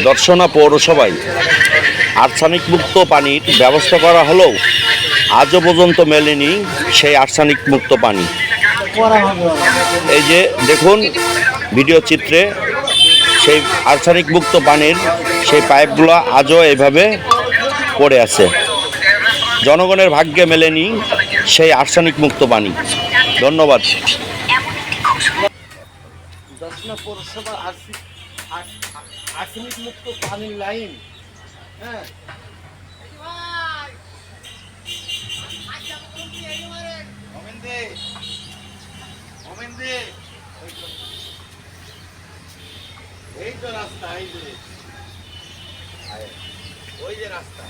দর্শনা পৌরসভায় আর্সেনিক মুক্ত পানির ব্যবস্থা করা হলেও আজও পর্যন্ত মেলেনি সেই আর্সেনিক মুক্ত পানি। এই যে দেখুন ভিডিও চিত্রে সেই আর্সেনিক মুক্ত পানির সেই পাইপগুলো আজও এইভাবে পড়ে আছে। জনগণের ভাগ্যে মেলেনি সেই আর্সেনিক মুক্ত পানি। ধন্যবাদ। দর্শনা পৌরসভা আর্সেনিক মুক্ত পানির লাইন, হ্যাঁ, এই তো রাস্তা, এই যে ওই যে রাস্তা।